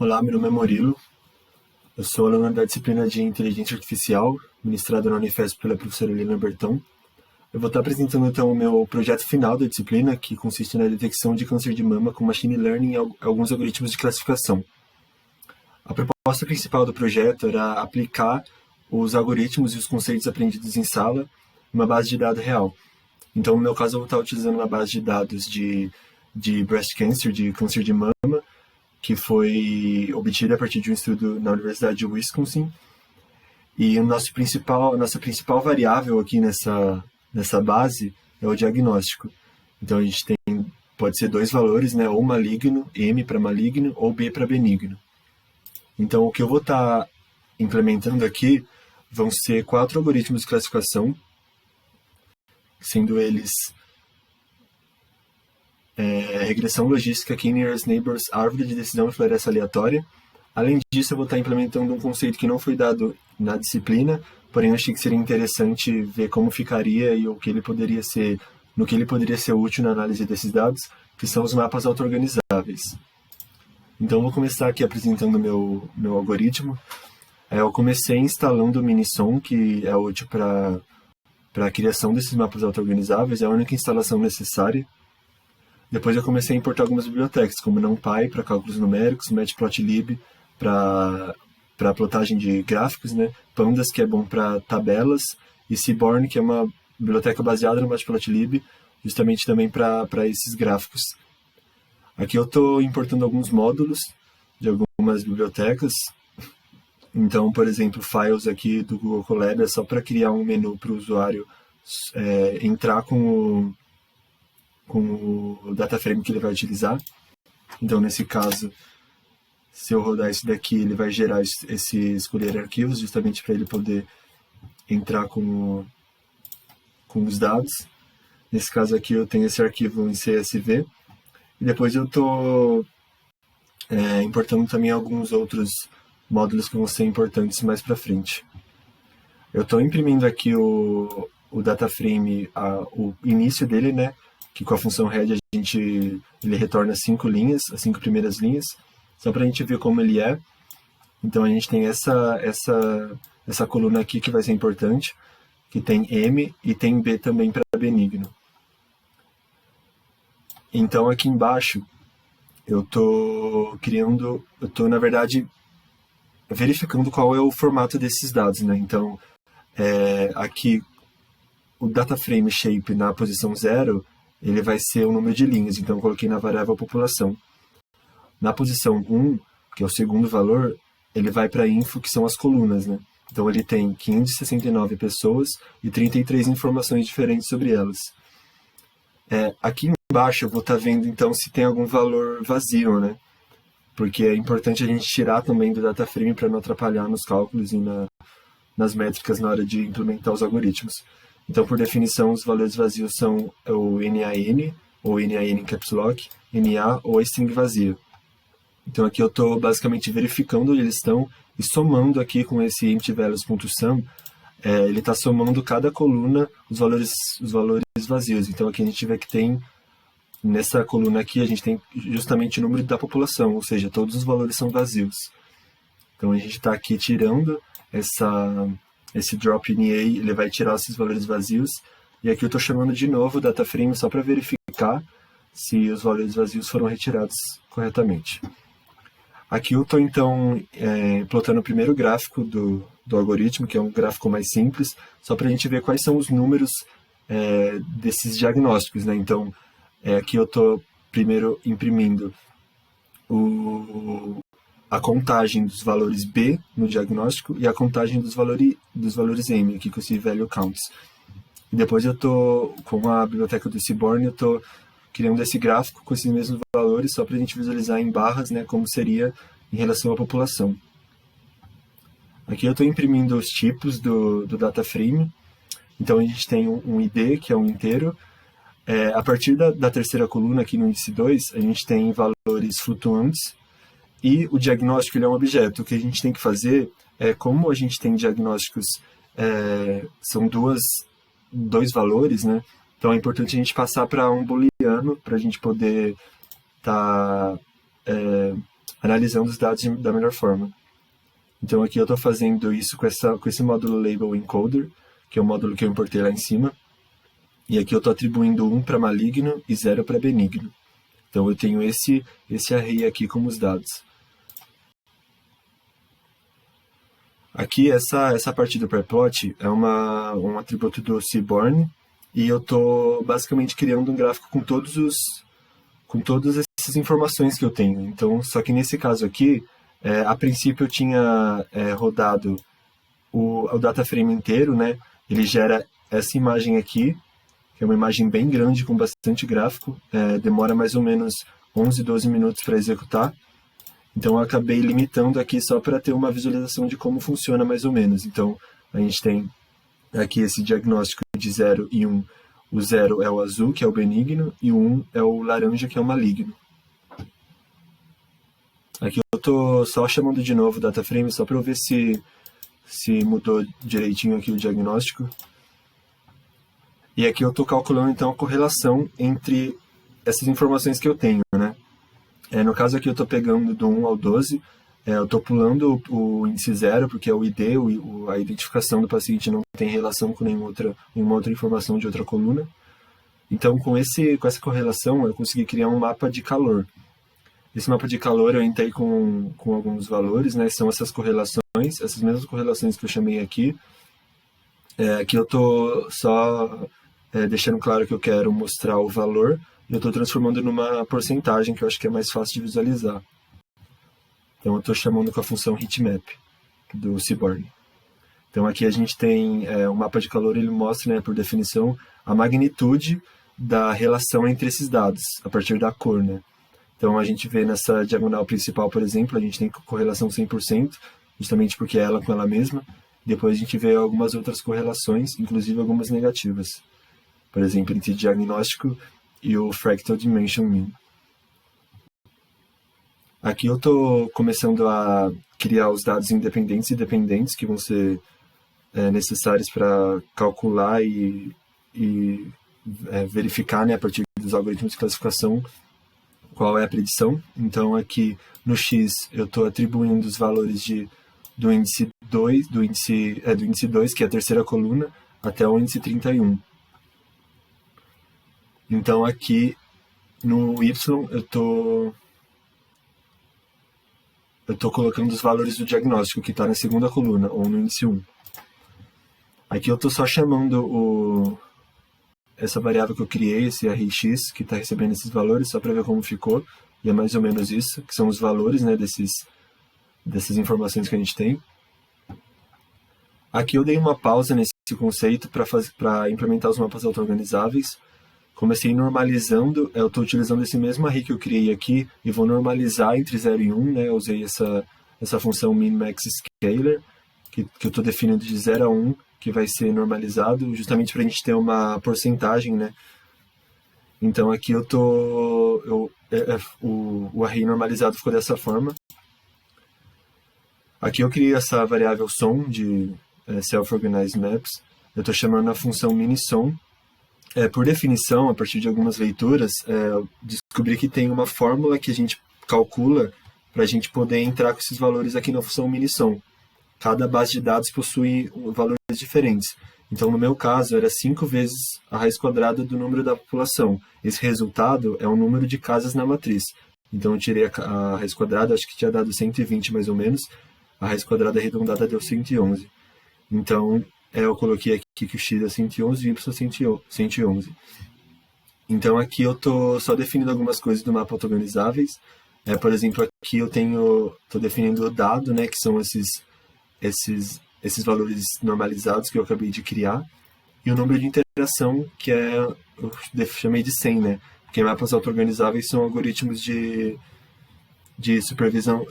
Olá, meu nome é Murilo. Eu sou aluno da disciplina de Inteligência Artificial, ministrada na Unifesp pela professora Helena Berton. Eu vou estar apresentando então o meu projeto final da disciplina, que consiste na detecção de câncer de mama com machine learning e alguns algoritmos de classificação. A proposta principal do projeto era aplicar os algoritmos e os conceitos aprendidos em sala numa base de dados real. Então, no meu caso, eu vou estar utilizando uma base de dados de breast cancer, de câncer de mama, que foi obtida a partir de um estudo na Universidade de Wisconsin. E a nossa principal variável aqui nessa base é o diagnóstico. Então, a gente pode ser dois valores, né? Ou maligno, M para maligno, ou B para benigno. Então, o que eu vou estar implementando aqui vão ser 4 algoritmos de classificação, sendo eles regressão logística, Key Nearest Neighbors, árvore de decisão e floresta aleatória. Além disso, eu vou estar implementando um conceito que não foi dado na disciplina, porém eu achei que seria interessante ver como ficaria e no que ele poderia ser útil na análise desses dados, que são os mapas auto-organizáveis. Então, eu vou começar aqui apresentando meu algoritmo. Eu comecei instalando o Minisom, que é útil para a criação desses mapas auto-organizáveis, é a única instalação necessária. Depois eu comecei a importar algumas bibliotecas, como NumPy para cálculos numéricos, Matplotlib para plotagem de gráficos, né? Pandas, que é bom para tabelas, e Seaborn, que é uma biblioteca baseada no Matplotlib, justamente também para esses gráficos. Aqui eu estou importando alguns módulos de algumas bibliotecas. Então, por exemplo, files aqui do Google Colab é só para criar um menu para o usuário entrar com o data frame que ele vai utilizar. Então, nesse caso, se eu rodar esse daqui, ele vai gerar esse escolher arquivos, justamente para ele poder entrar com os dados. Nesse caso aqui, eu tenho esse arquivo em CSV. E depois eu estou importando também alguns outros módulos que vão ser importantes mais para frente. Eu estou imprimindo aqui o data frame, o início dele, né? Que com a função head ele retorna 5 linhas, as 5 primeiras linhas, só para a gente ver como ele é. Então a gente tem essa coluna aqui que vai ser importante, que tem M e tem B também para benigno. Então aqui embaixo eu estou na verdade verificando qual é o formato desses dados, né? Então aqui o data frame shape na posição 0 ele vai ser o número de linhas, então eu coloquei na variável população. Na posição 1, que é o segundo valor, ele vai para info, que são as colunas, né? Então ele tem 569 pessoas e 33 informações diferentes sobre elas. Aqui embaixo eu vou estar vendo então se tem algum valor vazio, né? Porque é importante a gente tirar também do data frame para não atrapalhar nos cálculos e nas métricas na hora de implementar os algoritmos. Então, por definição, os valores vazios são o NaN, ou NaN em caps lock, Na ou a string vazia. Então, aqui eu estou basicamente verificando onde eles estão e somando aqui com esse emptyValues.sum, ele está somando cada coluna os valores vazios. Então, aqui a gente vê que tem, nessa coluna aqui, a gente tem justamente o número da população, ou seja, todos os valores são vazios. Então, a gente está aqui tirando esse drop NA, ele vai tirar esses valores vazios. E aqui eu estou chamando de novo o data frame só para verificar se os valores vazios foram retirados corretamente. Aqui eu estou então plotando o primeiro gráfico do algoritmo, que é um gráfico mais simples, só para a gente ver quais são os números desses diagnósticos, né? Então, aqui eu estou primeiro imprimindo a contagem dos valores B no diagnóstico e a contagem dos valores M, aqui com esse value counts. E depois eu estou, com a biblioteca do Seaborn, eu estou criando esse gráfico com esses mesmos valores, só para a gente visualizar em barras, né, como seria em relação à população. Aqui eu estou imprimindo os tipos do data frame. Então a gente tem um ID, que é um inteiro. A partir da terceira coluna, aqui no índice 2, a gente tem valores flutuantes. E o diagnóstico ele é um objeto. O que a gente tem que fazer como a gente tem diagnósticos, são dois valores, né? Então é importante a gente passar para um booleano para a gente poder estar analisando os dados da melhor forma. Então aqui eu estou fazendo isso com esse módulo Label Encoder, que é o módulo que eu importei lá em cima. E aqui eu estou atribuindo 1 para maligno e 0 para benigno. Então eu tenho esse array aqui como os dados. Aqui essa parte do pairplot é um atributo do Seaborn, e eu estou basicamente criando um gráfico com todas essas informações que eu tenho. Então, só que nesse caso aqui, a princípio eu tinha rodado o data frame inteiro, né? Ele gera essa imagem aqui, que é uma imagem bem grande com bastante gráfico, demora mais ou menos 11, 12 minutos para executar. Então eu acabei limitando aqui só para ter uma visualização de como funciona mais ou menos. Então a gente tem aqui esse diagnóstico de 0 e 1. O 0 é o azul, que é o benigno, e o 1 é o laranja, que é o maligno. Aqui eu estou só chamando de novo o data frame, só para eu ver se mudou direitinho aqui o diagnóstico. E aqui eu estou calculando então a correlação entre essas informações que eu tenho, né? No caso aqui eu estou pegando do 1 ao 12, eu estou pulando o índice 0, porque é o ID, a identificação do paciente não tem relação com nenhuma outra informação de outra coluna. Então com essa correlação eu consegui criar um mapa de calor. Esse mapa de calor eu entrei com alguns valores, né? São essas correlações, essas mesmas correlações que eu chamei aqui. Aqui eu estou só deixando claro que eu quero mostrar o valor, e eu estou transformando numa porcentagem, que eu acho que é mais fácil de visualizar. Então eu estou chamando com a função heatmap do Seaborn. Então aqui a gente tem o mapa de calor, ele mostra, né, por definição, a magnitude da relação entre esses dados, a partir da cor, né? Então a gente vê nessa diagonal principal, por exemplo, a gente tem correlação 100%, justamente porque é ela com ela mesma. Depois a gente vê algumas outras correlações, inclusive algumas negativas. Por exemplo, entre diagnóstico e o Fractal Dimension Mean. Aqui eu estou começando a criar os dados independentes e dependentes que vão ser necessários para calcular e verificar, né, a partir dos algoritmos de classificação, qual é a predição. Então aqui no X eu estou atribuindo os valores do índice 2, do índice 2, que é a terceira coluna, até o índice 31. Então aqui no Y eu estou colocando os valores do diagnóstico, que está na segunda coluna, ou no índice 1. Aqui eu estou só chamando essa variável que eu criei, esse array_x, que está recebendo esses valores, só para ver como ficou. E é mais ou menos isso, que são os valores, né, dessas informações que a gente tem. Aqui eu dei uma pausa nesse conceito para implementar os mapas auto-organizáveis. Comecei normalizando, eu estou utilizando esse mesmo array que eu criei aqui e vou normalizar entre 0 e 1, né? Eu usei essa função min-max-scaler, que eu estou definindo de 0 a 1, que vai ser normalizado, justamente para a gente ter uma porcentagem, né? Então aqui o array normalizado ficou dessa forma. Aqui eu criei essa variável som de self-organized maps. Eu estou chamando a função minisom. Por definição, a partir de algumas leituras, eu descobri que tem uma fórmula que a gente calcula para a gente poder entrar com esses valores aqui na função minisom. Cada base de dados possui valores diferentes. Então, no meu caso, era 5 vezes a raiz quadrada do número da população. Esse resultado é o número de casas na matriz. Então, eu tirei a raiz quadrada, acho que tinha dado 120 mais ou menos. A raiz quadrada arredondada deu 111. Então, eu coloquei aqui que o x é 111 e o y 111. Então aqui eu estou só definindo algumas coisas do mapa auto-organizáveis. Por exemplo, aqui eu estou definindo o dado, né, que são esses valores normalizados que eu acabei de criar. E o número de interação, que eu chamei de 100, né? Porque mapas auto-organizáveis são algoritmos de supervisão,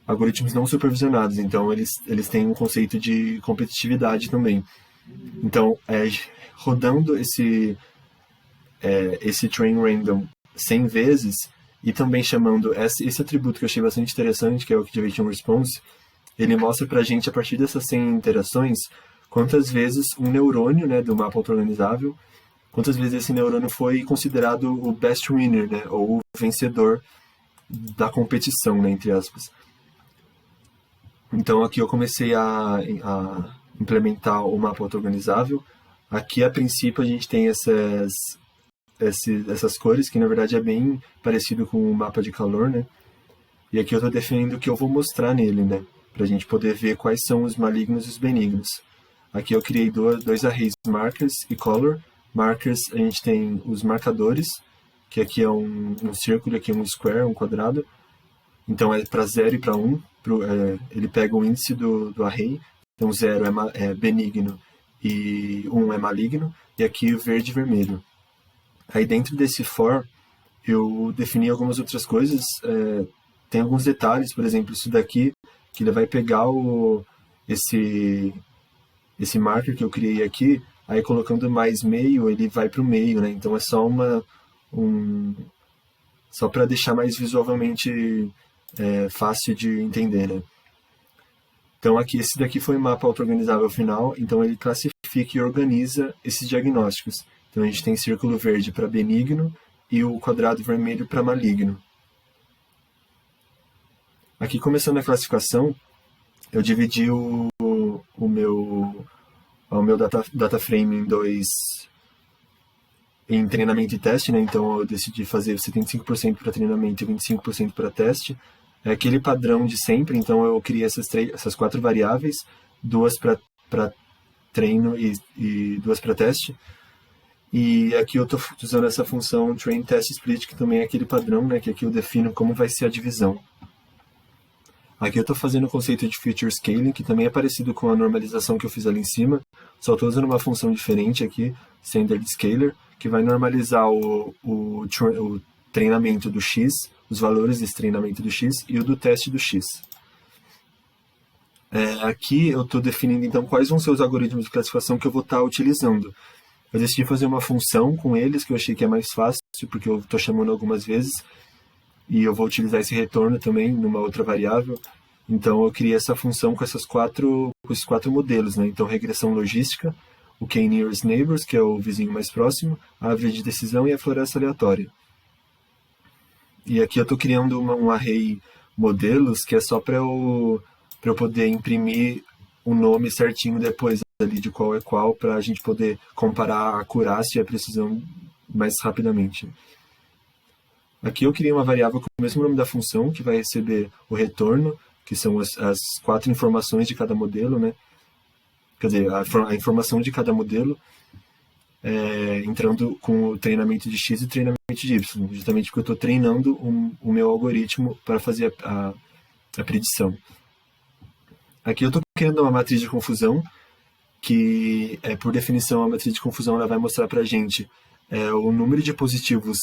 algoritmos não supervisionados, então eles têm um conceito de competitividade também. Então, rodando esse train random 100 vezes e também chamando esse atributo que eu achei bastante interessante, que é o Activation Response, ele mostra pra gente, a partir dessas 100 interações, quantas vezes um neurônio, né, do mapa auto-organizável, quantas vezes esse neurônio foi considerado o best winner, né, ou o vencedor da competição, né, entre aspas. Então aqui eu comecei a implementar o mapa auto-organizável. Aqui, a princípio, a gente tem essas cores, que na verdade é bem parecido com o mapa de calor, né? E aqui eu estou definindo o que eu vou mostrar nele, né? Para a gente poder ver quais são os malignos e os benignos. Aqui eu criei dois arrays markers e color. Markers, a gente tem os marcadores, que aqui é um círculo, aqui é um square, um quadrado. Então é para 0 e para 1. Ele pega o índice do array. Então 0 é benigno e 1 é maligno. E aqui o verde e vermelho. Aí dentro desse for, eu defini algumas outras coisas. Tem alguns detalhes, por exemplo, isso daqui, que ele vai pegar esse marker que eu criei aqui, aí colocando mais meio, ele vai para o meio, né? Então é só só para deixar mais visualmente fácil de entender, né? Então aqui, esse daqui foi o mapa auto-organizável final, então ele classifica e organiza esses diagnósticos. Então a gente tem círculo verde para benigno e o quadrado vermelho para maligno. Aqui, começando a classificação, eu dividi o meu data frame em treinamento e teste, né? Então eu decidi fazer 75% para treinamento e 25% para teste. É aquele padrão de sempre, então eu criei essas 4 variáveis, 2 para treino e 2 para teste. E aqui eu estou usando essa função train test split, que também é aquele padrão, né? Que aqui eu defino como vai ser a divisão. Aqui eu estou fazendo o conceito de feature scaling, que também é parecido com a normalização que eu fiz ali em cima, só estou usando uma função diferente aqui, standard scaler, que vai normalizar o treinamento do X, os valores desse treinamento do X e o do teste do X. Aqui eu estou definindo então quais vão ser os algoritmos de classificação que eu vou estar utilizando. Eu decidi fazer uma função com eles, que eu achei que é mais fácil, porque eu estou chamando algumas vezes, e eu vou utilizar esse retorno também numa outra variável. Então eu criei essa função com esses quatro modelos, né? Então regressão logística, o K-nearest neighbors, que é o vizinho mais próximo, a árvore de decisão e a floresta aleatória. E aqui eu estou criando um array modelos, que é só para eu poder imprimir o nome certinho depois ali de qual é qual, para a gente poder comparar a acurácia e a precisão mais rapidamente. Aqui eu criei uma variável com o mesmo nome da função, que vai receber o retorno, que são as 4 informações de cada modelo, né? Quer dizer, a informação de cada modelo, entrando com o treinamento de X e o treinamento de Y, justamente porque eu estou treinando o meu algoritmo para fazer a predição. Aqui eu estou criando uma matriz de confusão, que, por definição, a matriz de confusão ela vai mostrar para a gente o número de positivos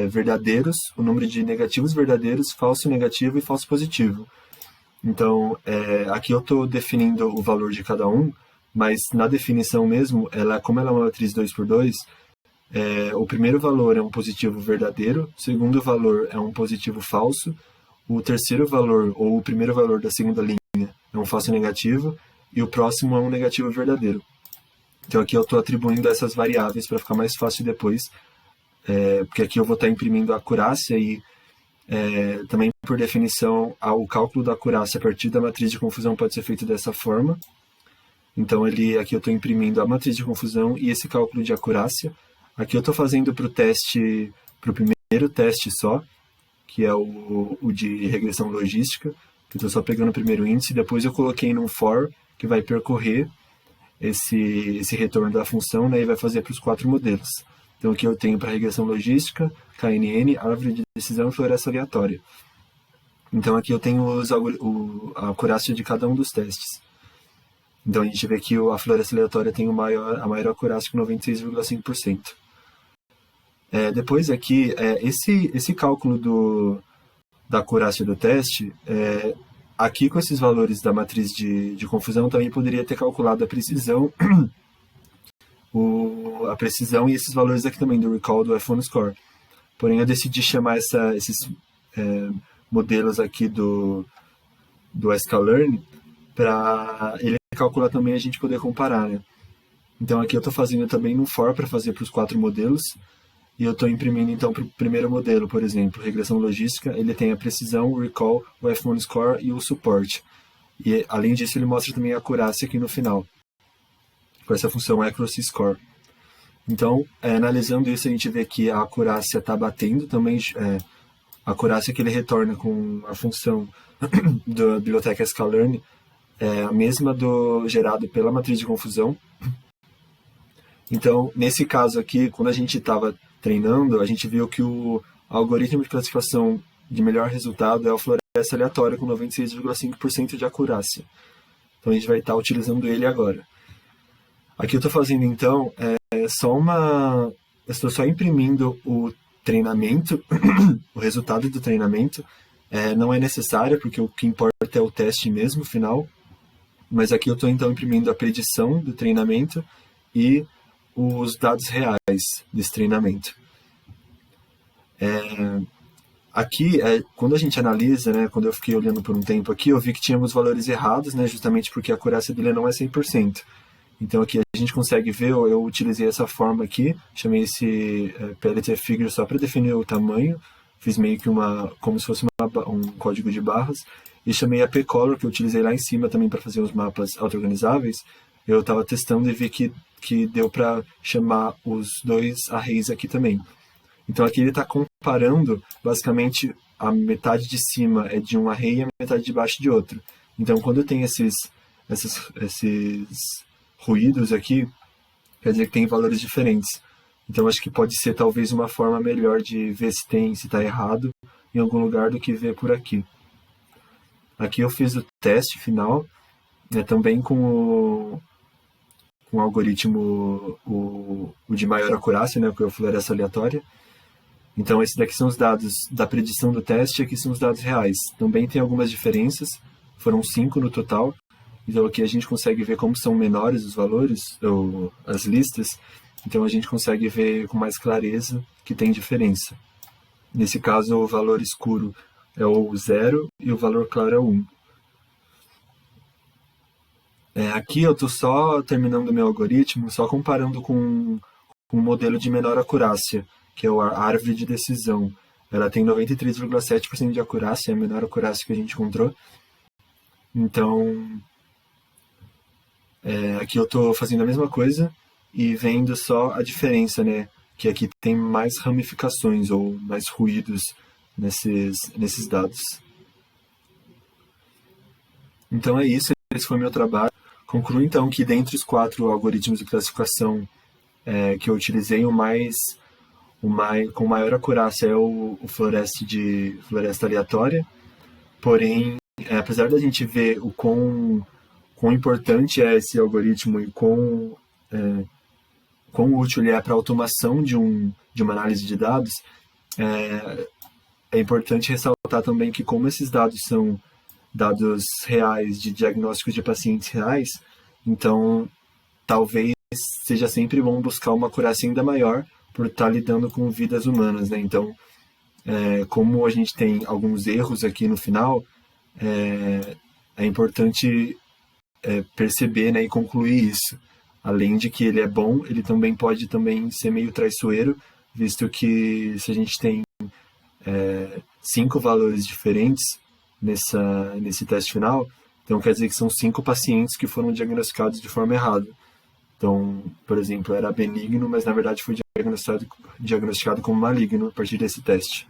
verdadeiros, o número de negativos verdadeiros, falso negativo e falso positivo. Então, aqui eu estou definindo o valor de cada um, mas na definição mesmo, como ela é uma matriz 2x2, o primeiro valor é um positivo verdadeiro, o segundo valor é um positivo falso, o terceiro valor, ou o primeiro valor da segunda linha, é um falso negativo, e o próximo é um negativo verdadeiro. Então aqui eu estou atribuindo essas variáveis para ficar mais fácil depois, porque aqui eu vou estar imprimindo a acurácia e também, por definição, o cálculo da acurácia a partir da matriz de confusão pode ser feito dessa forma. Então aqui eu estou imprimindo a matriz de confusão e esse cálculo de acurácia. Aqui eu estou fazendo para o primeiro teste só, que é o de regressão logística, que eu estou só pegando o primeiro índice, depois eu coloquei num for que vai percorrer esse retorno da função, né, e vai fazer para os 4 modelos. Então aqui eu tenho para regressão logística, KNN, árvore de decisão e floresta aleatória. Então aqui eu tenho a acurácia de cada um dos testes. Então a gente vê que a floresta aleatória tem a maior acurácia com 96,5%. Depois aqui, esse cálculo da acurácia do teste, aqui com esses valores da matriz de confusão também poderia ter calculado a precisão, a precisão e esses valores aqui também do recall do F1 score. Porém eu decidi chamar esses modelos aqui do sklearn para ele calcular também a gente poder comparar, né? Então aqui eu estou fazendo também um for para fazer para os 4 modelos. e eu estou imprimindo então para o primeiro modelo, por exemplo, regressão logística, ele tem a precisão, o recall, o F1 score e o suporte. E além disso ele mostra também a acurácia aqui no final, com essa função accuracy score. Então, analisando isso, a gente vê que a acurácia está batendo também, a acurácia que ele retorna com a função da biblioteca sklearn é a mesma do gerado pela matriz de confusão. Então, nesse caso aqui, quando a gente estava treinando, a gente viu que o algoritmo de classificação de melhor resultado é o floresta aleatório com 96,5% de acurácia. Então, a gente vai estar utilizando ele agora. Aqui eu estou fazendo, então, eu estou só imprimindo o treinamento, o resultado do treinamento. Não é necessário, porque o que importa é o teste mesmo, final. Mas aqui eu estou, então, imprimindo a predição do treinamento e os dados reais desse treinamento. Aqui, quando a gente analisa, né, quando eu fiquei olhando por um tempo aqui, eu vi que tínhamos valores errados, né, justamente porque a acurácia dele não é 100%. Então aqui a gente consegue ver, eu utilizei essa forma aqui, chamei esse PLT figure só para definir o tamanho, fiz meio que como se fosse um código de barras, e chamei a pcolor, que eu utilizei lá em cima também para fazer os mapas auto-organizáveis. Eu estava testando e vi que deu para chamar os dois arrays aqui também. Então aqui ele está comparando, basicamente, a metade de cima é de um array e a metade de baixo de outro. Então quando tem esses ruídos aqui, quer dizer que tem valores diferentes. Então acho que pode ser talvez uma forma melhor de ver se está errado em algum lugar do que ver por aqui. Aqui eu fiz o teste final, também com o algoritmo o de maior acurácia, né, que é o floresta aleatória. Então esses daqui são os dados da predição do teste, aqui são os dados reais. Também tem algumas diferenças, foram 5 no total. Então aqui a gente consegue ver como são menores os valores, ou as listas. Então a gente consegue ver com mais clareza que tem diferença. Nesse caso o valor escuro é o 0 e o valor claro é o 1. Aqui eu estou só terminando o meu algoritmo, só comparando com um modelo de menor acurácia, que é a árvore de decisão. Ela tem 93,7% de acurácia, é a menor acurácia que a gente encontrou. Então, aqui eu estou fazendo a mesma coisa e vendo só a diferença, né? Que aqui tem mais ramificações ou mais ruídos nesses dados. Então é isso, esse foi o meu trabalho. Concluo então que dentre os 4 algoritmos de classificação que eu utilizei, com maior acurácia é o floresta aleatória. Porém, apesar da gente ver o quão importante é esse algoritmo e quão útil ele é para a automação de uma análise de dados, é importante ressaltar também que como esses dados são dados reais de diagnósticos de pacientes reais, então talvez seja sempre bom buscar uma acurácia ainda maior por estar lidando com vidas humanas, né? Então, como a gente tem alguns erros aqui no final, é importante perceber, né, e concluir isso. Além de que ele é bom, ele também pode ser meio traiçoeiro, visto que se a gente tem 5 valores diferentes nesse teste final, então quer dizer que são 5 pacientes que foram diagnosticados de forma errada. Então, por exemplo, era benigno, mas na verdade foi diagnosticado como maligno a partir desse teste.